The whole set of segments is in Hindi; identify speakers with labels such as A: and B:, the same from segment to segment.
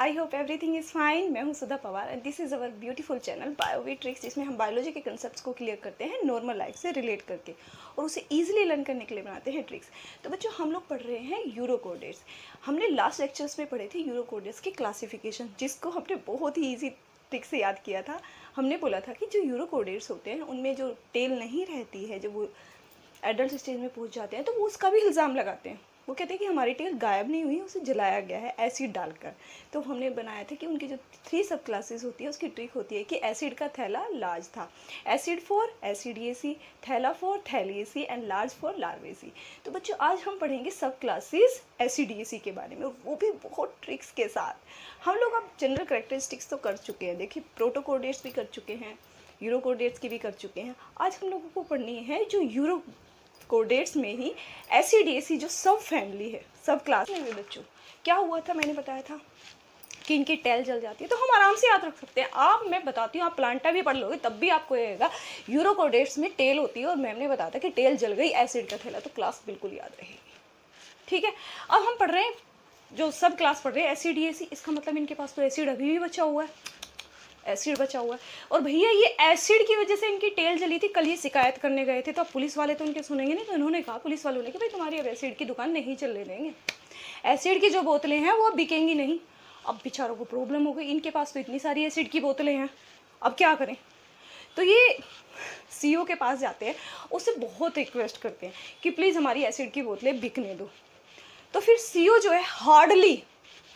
A: I hope everything is fine. मैं हूं Sudha Pawar and this is our beautiful channel BioV Tricks, जिसमें हम बायोलॉजी के कंसेप्ट्स को क्लियर करते हैं नॉर्मल लाइफ से रिलेट करके और उसे ईजिली लर्न करने के लिए बनाते हैं ट्रिक्स। तो बच्चों, हम लोग पढ़ रहे हैं यूरोकोडेट्स। हमने लास्ट लेक्चर्स में पढ़े थे यूरोकोडेट्स की क्लासिफिकेशन, जिसको हमने बहुत ही ईजी ट्रिक से याद किया था। हमने बोला था कि जो यूरोकोडेट्स होते हैं उनमें जो टेल नहीं रहती है, जब वो एडल्ट स्टेज में पहुंच जाते हैं तो वो उसका भी इल्ज़ाम लगाते हैं। वो कहते हैं कि हमारी टेल गायब नहीं हुई, उसे जलाया गया है एसिड डालकर। तो हमने बनाया था कि उनकी जो 3 सब क्लासेस होती है उसकी ट्रिक होती है कि एसिड का थैला लार्ज था, एसिड फॉर एसिडिएसी, थैला for Thaliacea and large for Larvacea. तो बच्चों, आज हम पढ़ेंगे सब क्लासेस एसिडिएसी के बारे में, वो भी बहुत ट्रिक्स के साथ। हम लोग अब जनरल कैरेक्टरिस्टिक्स तो कर चुके हैं, देखिए प्रोटोकोडेट्स भी कर चुके हैं, यूरोकोडेट्स की भी कर चुके हैं। आज हम लोगों को पढ़नी है जो यूरोकोडेट्स में ही एसिडिएसी जो सब फैमिली है, सब क्लास में। बच्चों, क्या हुआ था, मैंने बताया था कि इनकी टेल जल जाती है, तो हम आराम से याद रख सकते हैं। आप, मैं बताती हूँ, आप प्लांटा भी पढ़ लोगे तब भी आपको रहेगा यूरोकोडेट्स में टेल होती है और मैम ने बताया था कि टेल जल गई, एसिड का थैला, तो क्लास बिल्कुल याद रहेगी। ठीक है, अब हम पढ़ रहे हैं जो सब क्लास पढ़ रहे हैं एसिडिएसी। इसका मतलब इनके पास तो एसिड अभी भी बचा हुआ है, एसिड बचा हुआ है। और भैया, ये एसिड की वजह से इनकी टेल जली थी। कल ये शिकायत करने गए थे, तो अब पुलिस वाले तो उनके सुनेंगे नहीं, तो इन्होंने कहा पुलिस वालों ने कि भाई तुम्हारी अब एसिड की दुकान नहीं चलने देंगे, एसिड की जो बोतलें हैं वो अब बिकेंगी नहीं। अब बेचारों को प्रॉब्लम हो गई, इनके पास तो इतनी सारी एसिड की बोतलें हैं, अब क्या करें। तो ये सीईओ के पास जाते हैं, उससे बहुत रिक्वेस्ट करते हैं कि प्लीज़ हमारी एसिड की बोतलें बिकने दो। तो फिर सीईओ जो है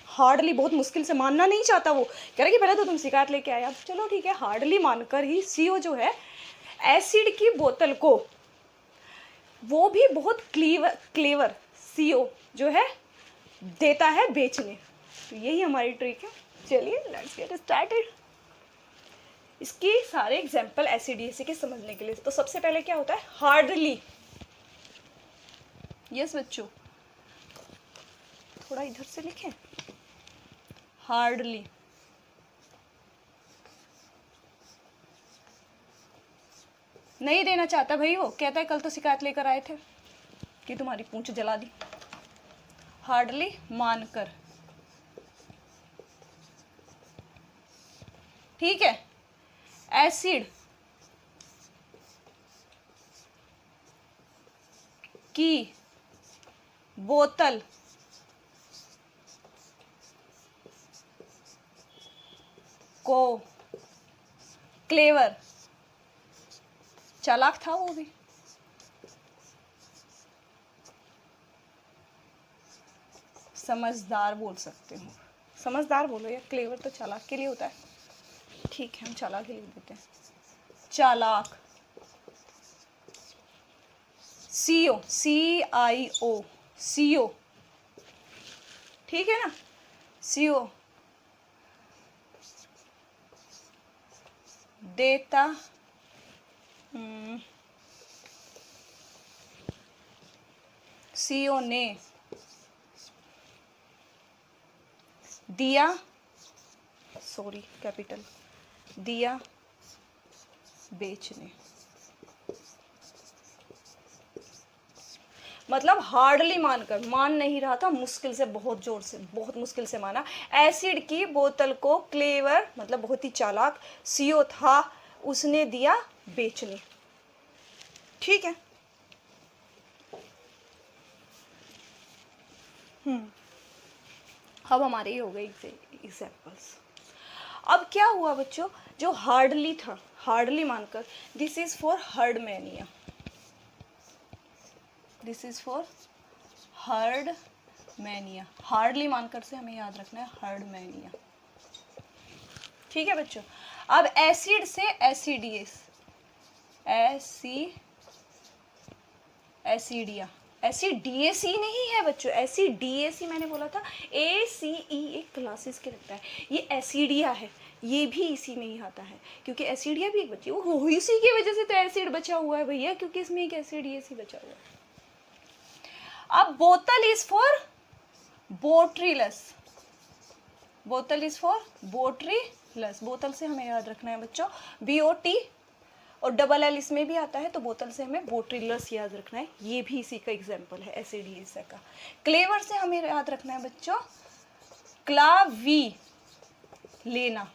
A: हार्डली बहुत मुश्किल से, मानना नहीं चाहता, वो कह रहा है कि पहले तो तुम शिकायत लेके आए। अब चलो ठीक है, हार्डली मानकर ही सीईओ जो है एसिड की बोतल को, वो भी बहुत क्लेवर सीईओ जो है देता है बेचने। तो यही हमारी ट्रिक है। चलिए लेट्स गेट स्टार्टेड। इसकी सारे एग्जाम्पल एसिडिएसी के समझने के लिए, तो सबसे पहले क्या होता है, हार्डली। यस बच्चों, थोड़ा इधर से लिखें, हार्डली। नहीं देना चाहता भाई, वो कहता है कल तो शिकायत लेकर आए थे कि तुम्हारी पूंछ जला दी। हार्डली मानकर, ठीक है। एसिड की बोतल को क्लेवर, चालाक था वो भी, समझदार बोल सकते हो, समझदार बोलो या क्लेवर तो चालाक के लिए होता है। ठीक है, हम चालाक ही लिख देते हैं, चालाक। सीओ, CIO, सीओ, ठीक है ना, सीओ देता सीओ ने दिया, सॉरी कैपिटल, दिया बेचने। मतलब हार्डली मानकर, मान नहीं रहा था, मुश्किल से, बहुत जोर से, बहुत मुश्किल से माना। एसिड की बोतल को क्लेवर, मतलब बहुत ही चालाक सीईओ था, उसने दिया बेचने। ठीक है। अब हमारे ये हो गए एग्जाम्पल्स। अब क्या हुआ बच्चों, जो हार्डली था, हार्डली मानकर, this is for Herdmania, this is for Herdmania. Hardly मानकर से हमें याद रखना है हर्डमैनिया। ठीक है बच्चों। अब एसिड से एसिडियस, एसिडिया, एसिडिएसी नहीं है बच्चों, एसिडिएसी मैंने बोला था, ACE एक क्लासेस के लगता है, ये एसिडिया है, ये भी इसी में ही आता है, क्योंकि एसिडिया भी एक बच्ची, वो इसी की वजह से तो एसिड बचा हुआ है भैया, क्योंकि इसमें एक एसिडिएसी बचा हुआ है। अब बोतल इज फॉर बोट्रिलस, बोतल इज फॉर बोट्रिलस, बोतल से हमें याद रखना है बच्चों BOT, और डबल L इसमें भी आता है, तो बोतल से हमें बोट्रिलस याद रखना है, ये भी इसी का एग्जाम्पल है एसिडिएसी का। क्लेवर से हमें याद रखना है बच्चों क्लावी, लेना,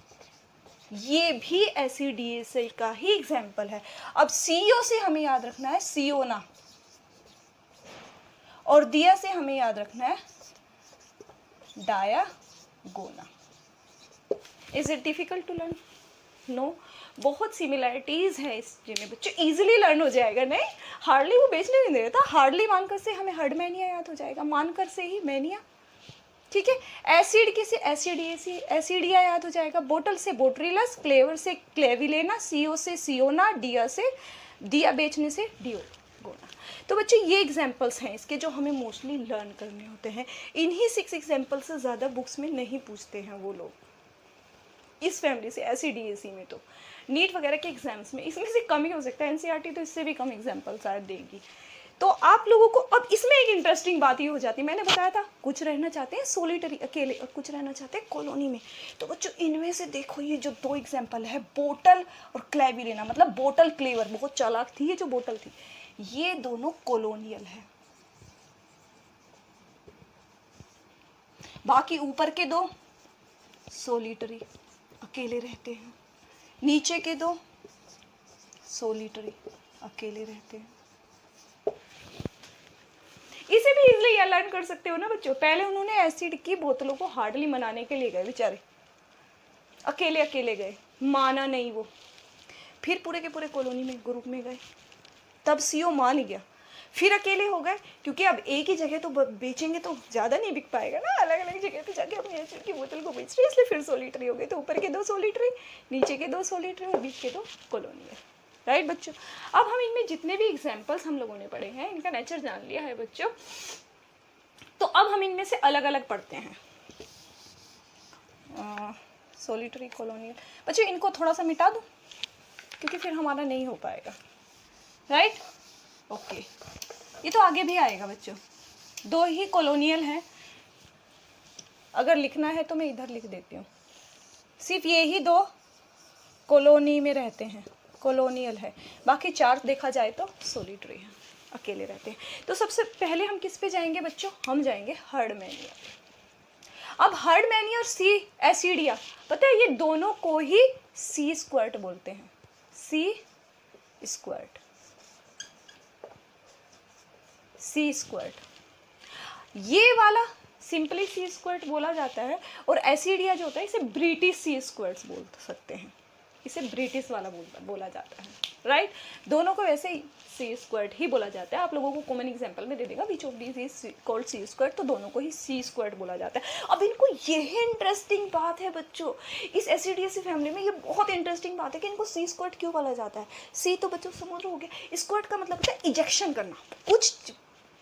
A: ये भी एसिडिएसिल का ही एग्जाम्पल है। अब CO से हमें याद रखना है सियोना, और दिया से हमें याद रखना है डायागोना। Is it difficult to learn? No, बहुत सिमिलैरिटीज है इस में बच्चों, इजीली लर्न हो जाएगा। नहीं, हार्डली वो बेचने नहीं दे रहा था, हार्डली मानकर से हमें हर्डमैनिया याद हो जाएगा, मानकर से ही मैनिया, ठीक है। एसिड के से एसिडिया याद हो जाएगा, बोटल से बोट्रिलस, क्लेवर से क्लेविलेना, CO से सियोना, डिया से दिया बेचने से डियोगोना। तो बच्चों ये एग्जाम्पल्स हैं इसके जो हमें मोस्टली लर्न करने होते हैं। इन्हीं 6 एग्जाम्पल से ज़्यादा बुक्स में नहीं पूछते हैं वो लोग इस फैमिली से, एसिडिएसी में। तो नीट वगैरह के एग्जाम्स में इसमें से कम ही हो सकता है, एनसीईआरटी तो इससे भी कम एग्जाम्पल शायद देगी। तो आप लोगों को अब इसमें एक इंटरेस्टिंग बात ये हो जाती है, मैंने बताया था कुछ रहना चाहते हैं सोलिटरी अकेले और कुछ रहना चाहते हैं कॉलोनी में। तो बच्चों इनमें से देखो ये जो 2 एग्जाम्पल है, बोटल और क्लेविलेना, मतलब बोटल क्लेवर, बहुत चालाक थी ये जो बोटल थी, ये दोनों कॉलोनियल है। बाकी ऊपर के 2 सोलिटरी अकेले रहते हैं, नीचे के 2 सोलिटरी अकेले रहते हैं। इसे भी इजीली लर्न कर सकते हो ना बच्चों। पहले उन्होंने एसिड की बोतलों को हार्डली मनाने के लिए गए बेचारे, अकेले अकेले गए, माना नहीं वो, फिर पूरे के पूरे कॉलोनी में ग्रुप में गए, तब CO मान गया, फिर अकेले हो गए, क्योंकि अब एक ही जगह तो बेचेंगे तो ज़्यादा नहीं बिक पाएगा ना, अलग अलग जगह पे जाके अपनी एसिड की बोतल को बेच रहे, इसलिए फिर सोलिटरी हो गए। तो ऊपर के 2 सोलिटरी, नीचे के 2 सोलिटरी और बीच के 2 कॉलोनियल, राइट बच्चों। अब हम इनमें जितने भी एग्जाम्पल्स हम लोगों ने पढ़े हैं, इनका नेचर जान लिया है बच्चों, तो अब हम इनमें से अलग अलग पढ़ते हैं। सोलिटरी, कॉलोनियल, बच्चों इनको थोड़ा सा मिटा दूँ क्योंकि फिर हमारा नहीं हो पाएगा, राइट। ओके, ये तो आगे भी आएगा बच्चों, 2 ही कॉलोनियल हैं, अगर लिखना है तो मैं इधर लिख देती हूँ, सिर्फ ये ही 2 कॉलोनी में रहते हैं, कॉलोनियल है, बाकी 4 देखा जाए तो सोलिटरी हैं, अकेले रहते हैं। तो सबसे पहले हम किस पे जाएंगे बच्चों? हम जाएंगे हर्डमैनिया। अब हर्डमैनिया और सी एसिडिया, पता है ये दोनों को ही C स्क्वायर्ड बोलते हैं, C स्क्वायर्ड, C स्क्वायर्ड। ये वाला सिंपली C स्क्वायर्ड बोला जाता है, और एसिडिया जो होता है इसे ब्रिटिश C स्क्वायर्ड बोल सकते हैं, इसे ब्रिटिश वाला बोला जाता है, राइट। दोनों को वैसे ही C स्क्वायर्ड ही बोला जाता है। आप लोगों को कॉमन एग्जांपल में दे देगा which of this is called C squared, तो दोनों को ही C स्क्वायर्ड बोला जाता है। अब इनको यह इंटरेस्टिंग बात है बच्चों, इस एसिडियसी फैमिली में ये बहुत इंटरेस्टिंग बात है कि इनको C स्क्वायर्ड क्यों बोला जाता है। C तो बच्चों समझ रहे होगे, स्क्वायर्ड का मतलब होता है इजेक्शन करना, कुछ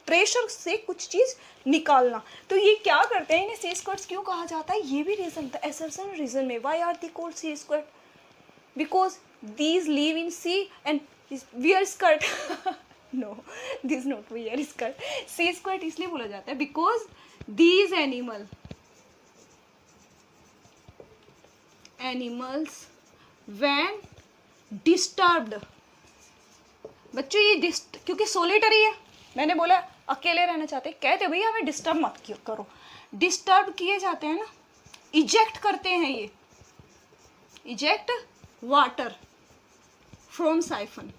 A: प्रेशर से कुछ चीज निकालना। तो ये क्या करते हैं, इन्हें C स्क्वायर्ड क्यों कहा जाता है, ये भी रीजन था, असर्शन रीजन में। Why are they called C squared? Because these live in sea and wear skirt. No, this not wear skirt. C squared इसलिए बोला जाता है because these animals when disturbed, बच्चों ये क्योंकि सोलिटरी है, मैंने बोला अकेले रहना चाहते हैं, कहते भैया हमें डिस्टर्ब मत करो, डिस्टर्ब किए जाते हैं ना, इजेक्ट करते हैं, ये eject water from siphon,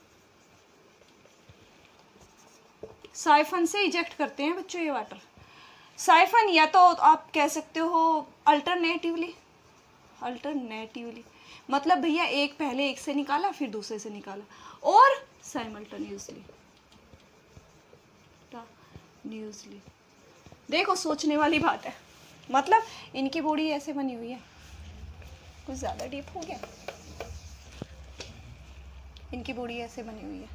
A: siphon से इजेक्ट करते हैं बच्चों ये वाटर। साइफन या तो आप कह सकते हो अल्टरनेटिवली मतलब भैया एक पहले एक से निकाला फिर दूसरे से निकाला, और साइमल्टेनियसली। देखो सोचने वाली बात है, मतलब इनकी बॉडी ऐसे बनी हुई है, कुछ ज़्यादा डीप हो गया, इनकी बॉडी ऐसे बनी हुई है,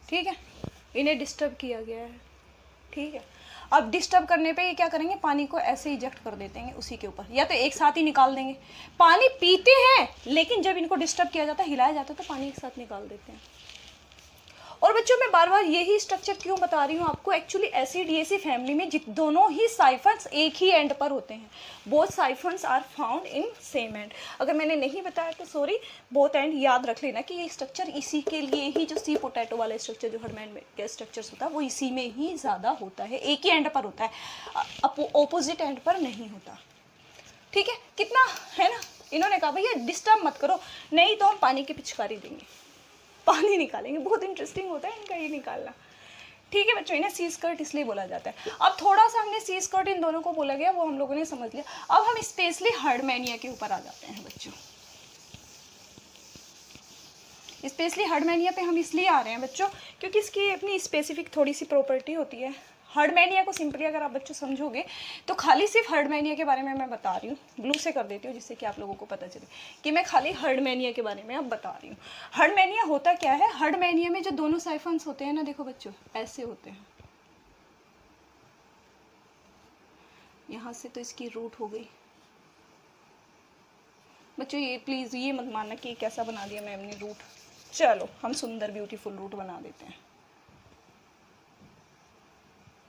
A: ठीक है, इन्हें डिस्टर्ब किया गया है, ठीक है। अब डिस्टर्ब करने पे ये क्या करेंगे, पानी को ऐसे इजेक्ट कर देते हैं उसी के ऊपर, या तो एक साथ ही निकाल देंगे। पानी पीते हैं लेकिन जब इनको डिस्टर्ब किया जाता है, हिलाया जाता है, तो पानी एक साथ निकाल देते हैं। और बच्चों मैं बार बार यही स्ट्रक्चर क्यों बता रही हूँ आपको, एक्चुअली एसिडिएसी फैमिली में दोनों ही साइफन्स एक ही एंड पर होते हैं, both siphons are found in same end. अगर मैंने नहीं बताया तो सॉरी, बोथ एंड याद रख लेना कि ये स्ट्रक्चर इसी के लिए ही, जो सी पोटैटो वाला स्ट्रक्चर जो हर्डमैन का स्ट्रक्चर होता है वो इसी में ही ज़्यादा होता है, एक ही एंड पर होता है, अपोजिट एंड पर नहीं होता। ठीक है, कितना है ना। इन्होंने कहा भैया डिस्टर्ब मत करो, नहीं तो हम पानी की पिचकारी देंगे, पानी निकालेंगे। बहुत इंटरेस्टिंग होता है इनका ये निकालना। ठीक है बच्चों, इन्हें सी स्कर्ट इसलिए बोला जाता है। अब थोड़ा सा हमने सी स्कर्ट इन दोनों को बोला गया, वो हम लोगों ने समझ लिया। अब हम स्पेशली हर्डमैनिया के ऊपर आ जाते हैं बच्चों। स्पेशली हर्डमैनिया पे हम इसलिए आ रहे हैं बच्चों क्योंकि इसकी अपनी स्पेसिफिक थोड़ी सी प्रॉपर्टी होती है। हर्डमैनिया को सिंपली अगर आप बच्चों समझोगे तो खाली सिर्फ हर्डमैनिया के बारे में मैं बता रही हूँ, ब्लू से कर देती हूँ जिससे कि आप लोगों को पता चले कि मैं खाली हर्डमैनिया के बारे में अब बता रही हूँ। हर्डमैनिया होता क्या है, हर्डमैनिया में जो दोनों साइफन्स होते हैं ना, देखो बच्चों ऐसे होते हैं। यहाँ से तो इसकी रूट हो गई बच्चों, ये प्लीज़ ये मत मानना कि कैसा बना दिया मैं अपनी रूट। चलो हम सुंदर ब्यूटीफुल रूट बना देते हैं।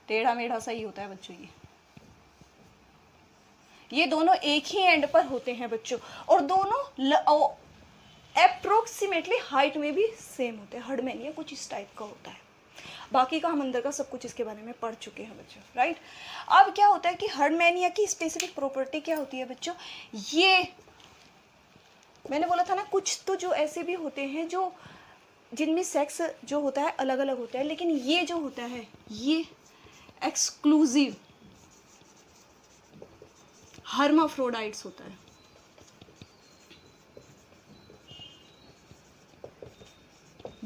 A: टेढ़ा मेढ़ा सही होता है बच्चों। ये दोनों एक ही एंड पर होते हैं बच्चों, और दोनों अप्रोक्सीमेटली हाइट में भी सेम होते हैं। हर्डमैनिया कुछ इस टाइप का होता है। बाकी का हम अंदर का सब कुछ इसके बारे में पढ़ चुके हैं बच्चों, राइट। अब क्या होता है कि हर्डमैनिया की स्पेसिफिक प्रॉपर्टी क्या होती है बच्चों, ये मैंने बोला था ना, कुछ तो जो ऐसे भी होते हैं जो जिनमें सेक्स जो होता है अलग अलग होता है, लेकिन ये जो होता है ये एक्सक्लूसिव हर्माफ्रोडाइट्स होता है।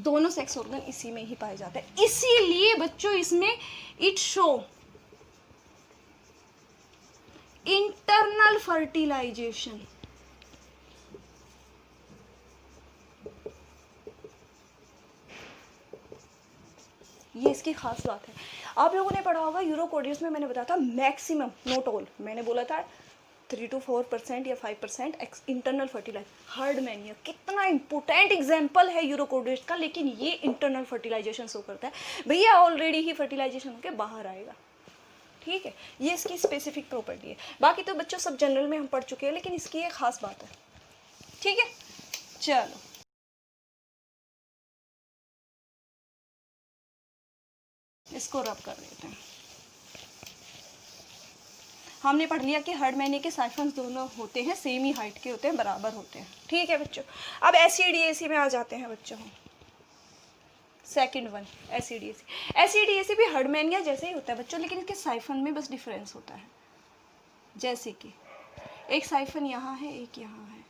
A: दोनों सेक्स ऑर्गन इसी में ही पाए जाते हैं, इसीलिए बच्चों इसमें इट शो इंटरनल फर्टिलाइजेशन। ये इसकी खास बात है। आप लोगों ने पढ़ा होगा यूरोकोडियस में, मैंने बताया था मैक्सिमम, नॉट ऑल, मैंने बोला था 3 to 4% या 5% इंटरनल फर्टिलाइज। हर्डमैनिया कितना इंपॉर्टेंट एग्जाम्पल है यूरोकोडियस का, लेकिन ये इंटरनल फर्टिलाइजेशन शो करता है। भैया ऑलरेडी ही फर्टिलाइजेशन होकर बाहर आएगा, ठीक है। ये इसकी स्पेसिफिक प्रॉपर्टी है। बाकी तो बच्चों सब जनरल में हम पढ़ चुके हैं, लेकिन इसकी ये खास बात है, ठीक है। चलो इसको रब कर देते हैं। हमने पढ़ लिया कि हर्डमैनिया के साइफन्स दोनों होते हैं, सेम ही हाइट के होते हैं, बराबर होते हैं, ठीक है बच्चों। अब एसईडीएसी में आ जाते हैं बच्चों हम। Second one एसईडीएसी। एसईडीएसी भी हर्डमैनिया जैसे ही होता है बच्चों, लेकिन इसके साइफन में बस डिफरेंस होता है। जैसे कि एक साइफन यहाँ है, एक यहाँ है,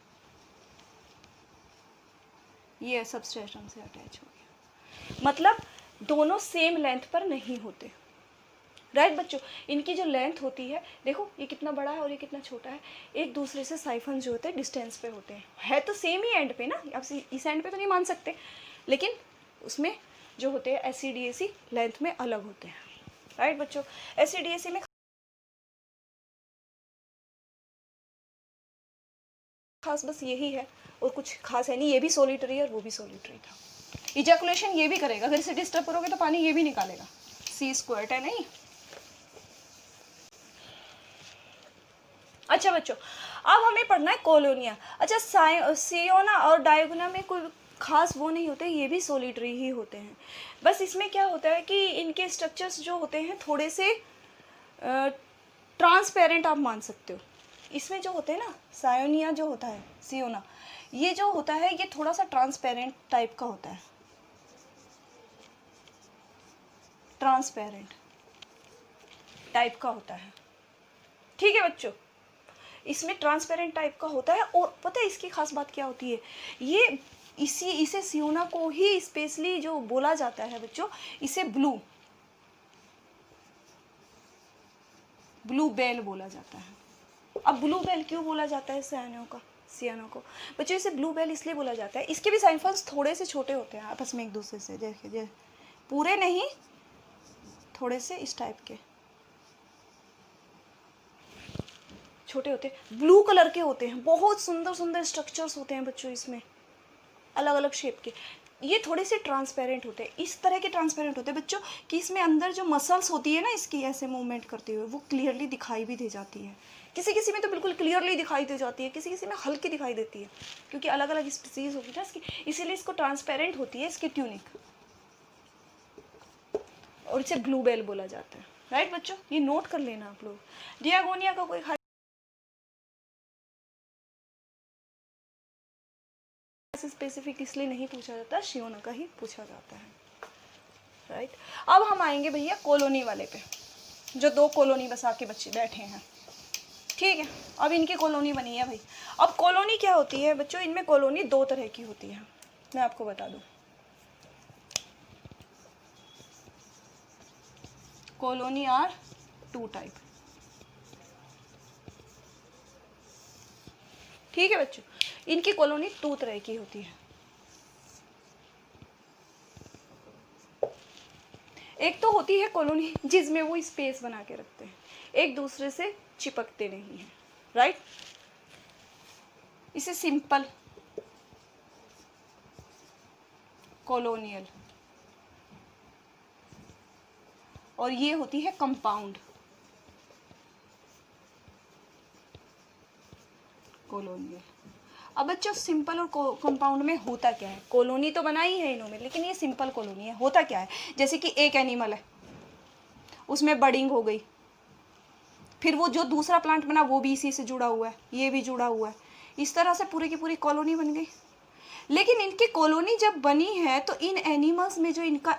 A: ये सबस्ट्रेटम से अटैच हो गया, मतलब दोनों सेम लेंथ पर नहीं होते, राइट बच्चों। इनकी जो लेंथ होती है, देखो ये कितना बड़ा है और ये कितना छोटा है, एक दूसरे से साइफन जो होते हैं डिस्टेंस पे होते हैं। है तो सेम ही एंड पे ना, आप इस एंड पे तो नहीं मान सकते, लेकिन उसमें जो होते हैं एसईडीएसी लेंथ में अलग होते हैं, राइट बच्चों। एसईडीएसी में खास बस यही है, और कुछ खास है नहीं। ये भी सोलिटरी है और वो भी सोलिटरी था। इजैकुलेशन ये भी करेगा, अगर इसे डिस्टर्ब करोगे तो पानी ये भी निकालेगा। सी स्क्वायर्ड है नहीं। अच्छा बच्चों, अब हमें पढ़ना है कोलोनिया। अच्छा, सियोना और डायगोना में कोई खास वो नहीं होते, ये भी सोलिटरी ही होते हैं। बस इसमें क्या होता है कि इनके स्ट्रक्चर्स जो होते हैं थोड़े से ट्रांसपेरेंट आप मान सकते हो। इसमें जो होते हैं ना, सायोनिया जो होता है, सियोना, ये जो होता है ये थोड़ा सा ट्रांसपेरेंट टाइप का होता है, ट्रांसपेरेंट टाइप का होता है, ठीक है बच्चों। इसमें ट्रांसपेरेंट टाइप का होता है, और पता है इसकी खास बात क्या होती है, ये इसे सियोना को ही स्पेशली जो बोला जाता है बच्चों, इसे ब्लू बेल बोला जाता है। अब ब्लू बेल क्यों बोला जाता है सियानो को बच्चों, इसे ब्लू बेल इसलिए बोला जाता है, इसके भी साइफन्स थोड़े से छोटे होते हैं आपस में एक दूसरे से, देखिए पूरे नहीं, थोड़े से इस टाइप के छोटे होते हैं, ब्लू कलर के होते हैं, बहुत सुंदर सुंदर स्ट्रक्चर्स होते हैं बच्चों इसमें, अलग अलग शेप के। ये थोड़े से ट्रांसपेरेंट होते हैं, इस तरह के ट्रांसपेरेंट होते हैं बच्चों कि इसमें अंदर जो मसल्स होती है ना इसकी ऐसे मूवमेंट करते हुए, वो क्लियरली दिखाई भी दे जाती है। किसी किसी में तो बिल्कुल क्लियरली दिखाई दे जाती है, किसी किसी में हल्की दिखाई देती है, क्योंकि अलग अलग स्पीसीज होती है ना इसकी, इसीलिए इसको ट्रांसपेरेंट होती है इसकी ट्यूनिक, और इसे ब्लू बेल बोला जाता है, राइट बच्चों। ये नोट कर लेना आप लोग। डियागोनिया का कोई लैक्स स्पेसिफिक इसलिए नहीं पूछा जाता, शियोना का ही पूछा जाता है, राइट। अब हम आएंगे भैया कॉलोनी वाले पे, जो 2 कॉलोनी बसा के बच्चे बैठे हैं, ठीक है। अब इनकी कॉलोनी बनी है भाई। अब कॉलोनी क्या होती है बच्चों, इनमें कॉलोनी 2 तरह की होती है, मैं आपको बता दूं। कॉलोनी आर 2 टाइप, ठीक है बच्चों। इनकी कॉलोनी 2 तरह की होती है। एक तो होती है कॉलोनी जिसमें वो स्पेस बना के रखते हैं, एक दूसरे से चिपकते नहीं हैं, राइट। इसे सिंपल कॉलोनियल, और ये होती है कंपाउंड कॉलोनियल। अब बच्चों सिंपल और कंपाउंड में होता क्या है, कॉलोनी तो बनाई है इन्होंने, लेकिन ये सिंपल कॉलोनी है। होता क्या है, जैसे कि एक एनिमल है, उसमें बडिंग हो गई, फिर वो जो दूसरा प्लांट बना वो भी इसी से जुड़ा हुआ है, ये भी जुड़ा हुआ है, इस तरह से पूरी की पूरी कॉलोनी बन गई। लेकिन इनकी कॉलोनी जब बनी है तो इन एनिमल्स में जो इनका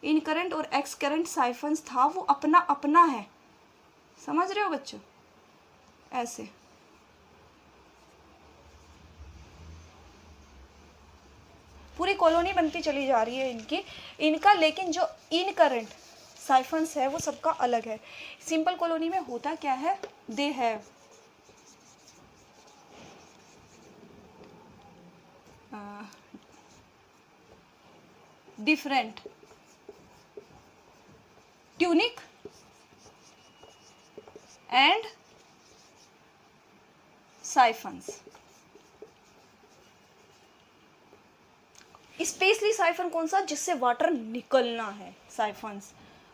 A: इनकरेंट और एक्सकरेंट साइफन्स था वो अपना अपना है, समझ रहे हो बच्चों, ऐसे। पूरी कॉलोनी बनती चली जा रही है इनका, लेकिन जो इनकरेंट साइफन्स है वो सबका अलग है। सिंपल कॉलोनी में होता क्या है, they have different tunic and siphons. Specially siphon कौन सा, जिससे वाटर निकलना है, साइफन्स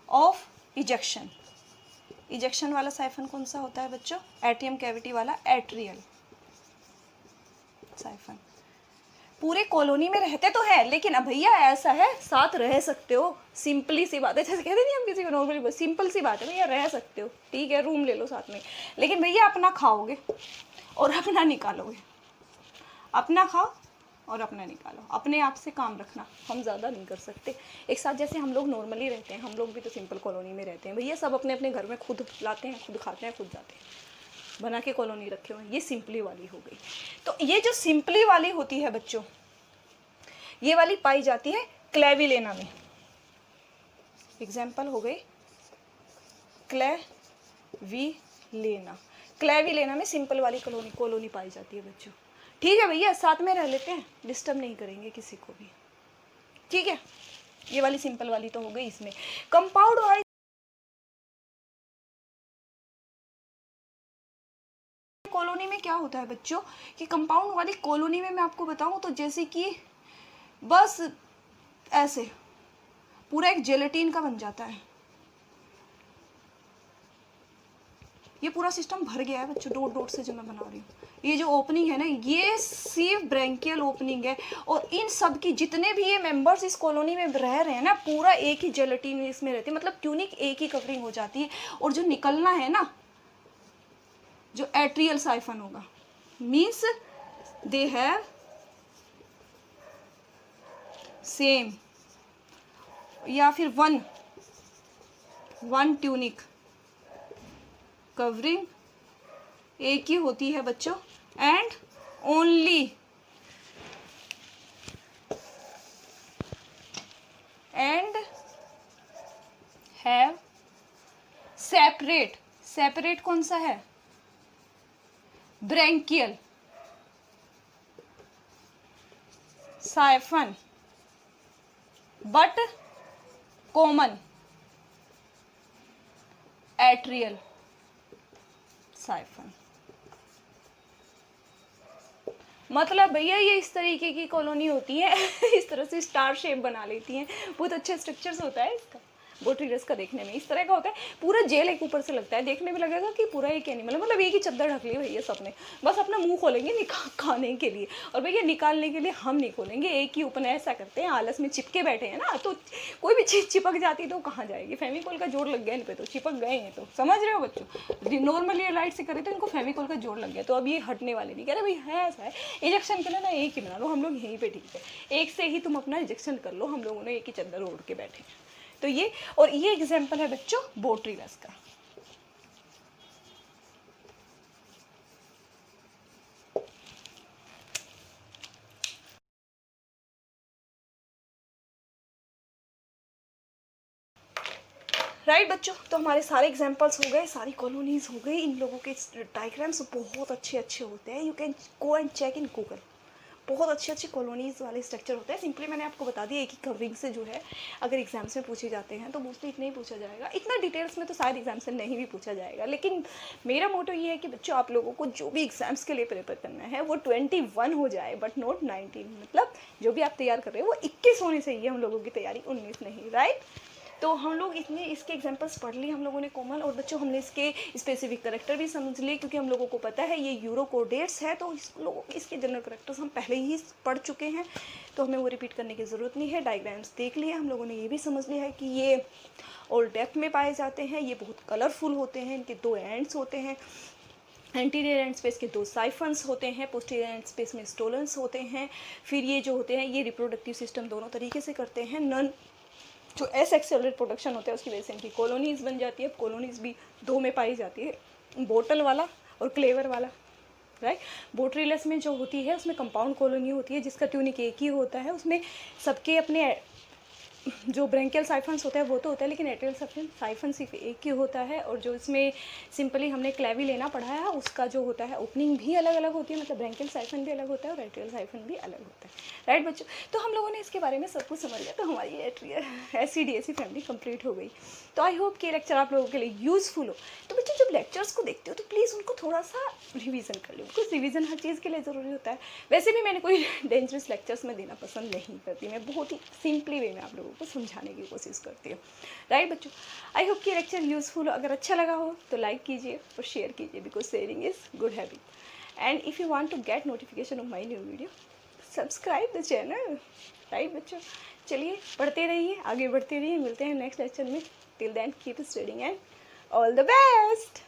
A: ऑफ इजेक्शन। इजेक्शन वाला साइफन कौन सा होता है बच्चों, एट्रियम कैविटी वाला एट्रियल साइफन। पूरे कॉलोनी में रहते तो है, लेकिन अब भैया ऐसा है साथ रह सकते हो, सिंपली सी बात है, जैसे कहते नहीं हम किसी को नॉर्मली, सिंपल सी बात है भैया, रह सकते हो, ठीक है, रूम ले लो साथ में, लेकिन भैया अपना खाओगे और अपना निकालोगे, अपना खाओ और अपना निकालो, अपने आप से काम रखना, हम ज़्यादा नहीं कर सकते। एक साथ जैसे हम लोग नॉर्मली रहते हैं, हम लोग भी तो सिंपल कॉलोनी में रहते हैं भैया, सब अपने अपने घर में खुद लाते हैं, खुद खाते हैं, खुद जाते हैं, बना के कॉलोनी रखे हुए हैं। ये सिंपली वाली हो गई। तो ये जो सिंपली वाली होती है बच्चों, ये वाली पाई जाती है क्लेविलेना में। एग्जाम्पल हो गई क्लेविलेना। क्लेविलेना में सिंपल वाली कॉलोनी पाई जाती है बच्चों, ठीक है भैया, साथ में रह लेते हैं, डिस्टर्ब नहीं करेंगे किसी को भी, ठीक है। ये वाली सिंपल वाली तो हो गई। इसमें कंपाउंड वाली कॉलोनी में क्या होता है बच्चों, कि कंपाउंड वाली कॉलोनी में मैं आपको बताऊं तो जैसे कि बस ऐसे पूरा एक जेलेटिन का बन जाता है, ये पूरा सिस्टम भर गया है बच्चों, डॉट डॉट से जो मैं बना रही हूँ। ये जो ओपनिंग है ना, ये सिर्फ ब्रैंकियल ओपनिंग है, और इन सब की जितने भी ये मेंबर्स इस कॉलोनी में रह रहे हैं ना, पूरा एक ही जेलेटिन इसमें रहती है, मतलब ट्यूनिक एक ही कवरिंग हो जाती है। और जो निकलना है ना, जो एट्रियल साइफन होगा, मीन्स दे हैव सेम या फिर वन ट्यूनिक कवरिंग, एक ही होती है बच्चों, and only and have separate कौन सा है, branchial siphon, but common atrial siphon. मतलब भैया ये इस तरीके की कॉलोनी होती है इस तरह से स्टार शेप बना लेती हैं, बहुत अच्छा स्ट्रक्चर्स होता है इसका, बोट्रीलस का देखने में इस तरह का होता है, पूरा जेल एक ऊपर से लगता है, देखने में लगेगा कि पूरा एक एनिमल है, मतलब एक ही चद्दर ढक ली भैया सबने, बस अपना मुंह खोलेंगे खाने के लिए, और भैया निकालने के लिए हम नहीं खोलेंगे, एक ही ऊपर ऐसा करते हैं, आलस में चिपके बैठे हैं ना, तो कोई भी चीज़ चिपक जाती तो कहाँ जाएगी, फेविकोल का जोर लग गया इन पे, तो चिपक गए हैं, तो समझ रहे हो बच्चों, नॉर्मली लाइट से करे तो इनको फेविकोल का जोर लग गया, तो अब ये हटने वाले नहीं, कह रहे भाई है ऐसा है, इंजेक्शन के लिए ना एक ही बना लो, हम लोग यहीं पे ठीक है, एक से ही तुम अपना इंजेक्शन कर लो, हम लोगों ने एक ही चद्दर ओढ़ के बैठे। तो ये, और ये एग्जाम्पल है बच्चों बोट्रीलस का। राइट बच्चों, तो हमारे सारे एग्जाम्पल्स हो गए, सारी कॉलोनीज हो गई, इन लोगों के डायग्राम्स बहुत अच्छे अच्छे होते हैं, you can go and check in Google, बहुत अच्छे अच्छे कॉलोनीज वाले स्ट्रक्चर होते हैं। सिंपली मैंने आपको बता दिया एक ही कवरिंग से जो है अगर एग्जाम्स में पूछे जाते हैं तो मोस्टली इतना ही पूछा जाएगा, इतना डिटेल्स में तो शायद एग्जाम से नहीं भी पूछा जाएगा, लेकिन मेरा मोटो ये है कि बच्चों आप लोगों को जो भी एग्जाम्स के लिए प्रिपेयर करना है वो 21 हो जाए बट नॉट 19, मतलब जो भी आप तैयार कर रहे हो वो 21 होनी चाहिए, हम लोगों की तैयारी 19 नहीं, राइट। तो हम लोग इतने इसके एग्जांपल्स पढ़ लिए हम लोगों ने कोमल, और बच्चों हमने इसके स्पेसिफिक करेक्टर भी समझ लिए, क्योंकि हम लोगों को पता है ये यूरो कोडेट्स है, तो इस लोगों इसके जनरल करेक्टर्स हम पहले ही पढ़ चुके हैं, तो हमें वो रिपीट करने की ज़रूरत नहीं है। डायग्राम्स देख लिए हम लोगों ने, ये भी समझ लिया है कि ये ऑल डेप्थ में पाए जाते हैं, ये बहुत कलरफुल होते हैं, इनके 2 एंड्स होते हैं, एंटीरियर एंड स्पेस के 2 साइफन्स होते हैं, पोस्टीरियर एंड स्पेस में स्टोलन्स होते हैं, फिर ये जो होते हैं ये रिप्रोडक्टिव सिस्टम दोनों तरीके से करते हैं, नन जो एस एक्सेलरेट प्रोडक्शन होता है उसकी वजह से इनकी कॉलोनीज बन जाती है, कॉलोनीज भी 2 में पाई जाती है, बोटल वाला और क्लेवर वाला, राइट। बोट्रीलस में जो होती है उसमें कंपाउंड कॉलोनी होती है जिसका ट्यूनिक एक ही होता है, उसमें सबके अपने जो ब्रैंकियल साइफन्स होता है वो तो होता है, लेकिन एट्रियल साइफन सिर्फ एक ही होता है, और जो इसमें सिंपली हमने क्लेवी लेना पढ़ा है उसका जो होता है ओपनिंग भी अलग अलग होती है, मतलब ब्रैंकियल साइफन भी अलग होता है और एट्रियल साइफन भी अलग होता है, राइट बच्चों। तो हम लोगों ने इसके बारे में सब कुछ समझ लिया, तो हमारी SCDSE फैमिली कंप्लीट हो गई। तो आई होप कि लेक्चर आप लोगों के लिए यूज़फुल हो। तो बच्चों जब लेक्चर्स को देखते हो तो प्लीज़ उनको थोड़ा सा रिवीजन कर लो, बिकॉज रिवीजन हर चीज़ के लिए ज़रूरी होता है। वैसे भी मैंने कोई डेंजरस लेक्चर्स में देना पसंद नहीं करती, मैं बहुत ही सिंपली वे में आप लोगों को समझाने की कोशिश करती हूँ, राइट बच्चों। आई होप कि लेक्चर यूज़फुल हो, अगर अच्छा लगा हो तो लाइक कीजिए और शेयर कीजिए, because sharing is good habit, and if you want to get notification of my new video subscribe the channel, right बच्चों। चलिए पढ़ते रहिए, आगे बढ़ते रहिए, मिलते हैं नेक्स्ट लेक्चर में। Till then keep studying and all the best.